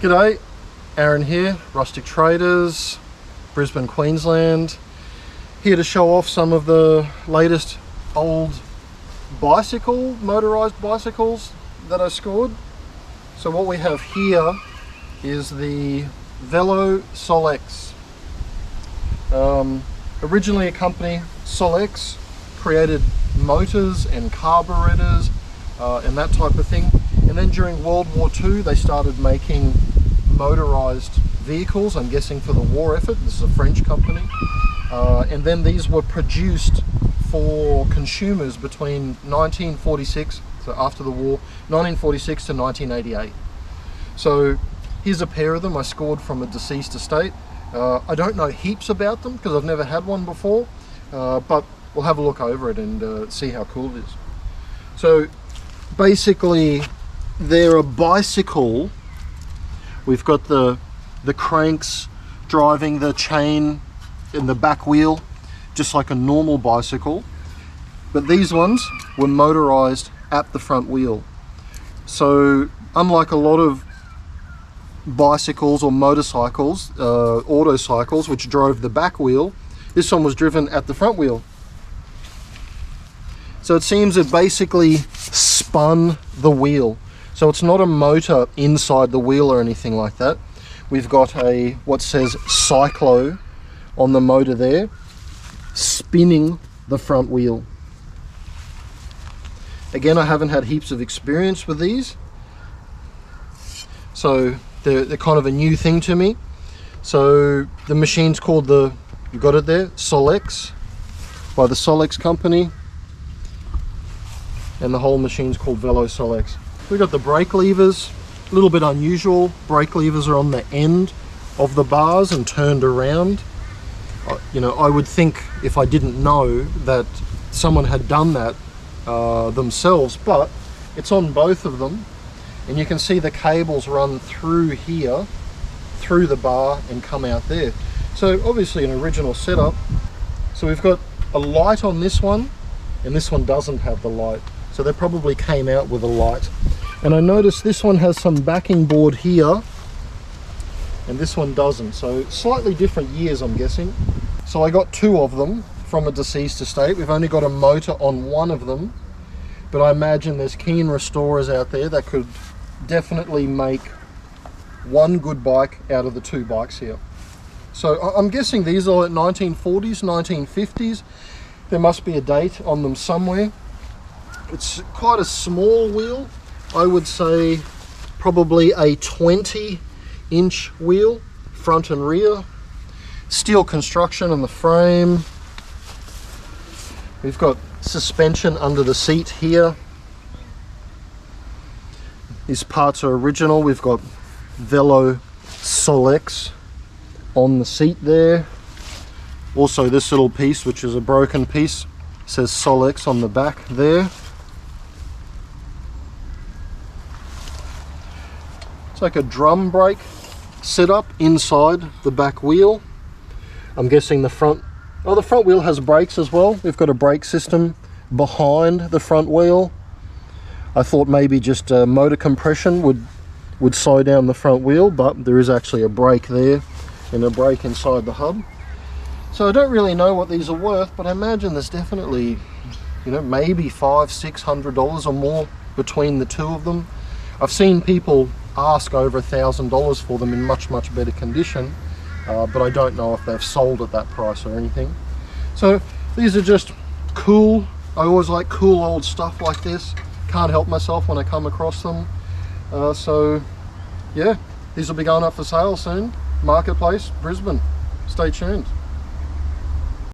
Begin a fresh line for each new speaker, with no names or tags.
G'day, Aaron here, Rustic Traders, Brisbane, Queensland. Here to show off some of the latest old motorised bicycles that I scored. So what we have here is the Velo Solex. Originally a company, Solex, created motors and carburetors and that type of thing. And then during World War II, they started making motorized vehicles, I'm guessing for the war effort. This is a French company. And then these were produced for consumers between 1946, so after the war, 1946 to 1988. So here's a pair of them I scored from a deceased estate. I don't know heaps about them because I've never had one before, but we'll have a look over it and see how cool it is. So basically, they're a bicycle. We've got the cranks driving the chain in the back wheel, just like a normal bicycle. But these ones were motorized at the front wheel. So unlike a lot of bicycles or motorcycles, autocycles, which drove the back wheel, this one was driven at the front wheel. So it seems it basically spun the wheel. So it's not a motor inside the wheel or anything like that. We've got what says Cyclo on the motor there, spinning the front wheel. Again, I haven't had heaps of experience with these, so they're kind of a new thing to me. So the machine's called you got it there, Solex, by the Solex company, and the whole machine's called Velo Solex. We've got the brake levers, a little bit unusual. Brake levers are on the end of the bars and turned around. You know, I would think, if I didn't know, that someone had done that themselves, but it's on both of them. And you can see the cables run through here, through the bar, and come out there. So obviously an original setup. So we've got a light on this one, and this one doesn't have the light. So they probably came out with a light. And I noticed this one has some backing board here, and this one doesn't. So slightly different years, I'm guessing. So I got two of them from a deceased estate. We've only got a motor on one of them, but I imagine there's keen restorers out there that could definitely make one good bike out of the two bikes here. So I'm guessing these are like 1940s, 1950s. There must be a date on them somewhere. It's quite a small wheel. I would say probably a 20-inch wheel, front and rear. Steel construction on the frame. We've got suspension under the seat here. These parts are original. We've got Velo Solex on the seat there. Also this little piece, which is a broken piece, says Solex on the back there. It's like a drum brake setup inside the back wheel. I'm guessing the front wheel has brakes as well. We've got a brake system behind the front wheel. I thought maybe just motor compression would slow down the front wheel, but there is actually a brake there and a brake inside the hub. So I don't really know what these are worth, but I imagine there's definitely, you know, maybe $500–600 or more between the two of them. I've seen people ask over $1,000 for them in much better condition, but I don't know if they've sold at that price or anything. So these are just cool. I always like cool old stuff like this. Can't help myself when I come across them. So yeah, these will be going up for sale soon. Marketplace, Brisbane. Stay tuned.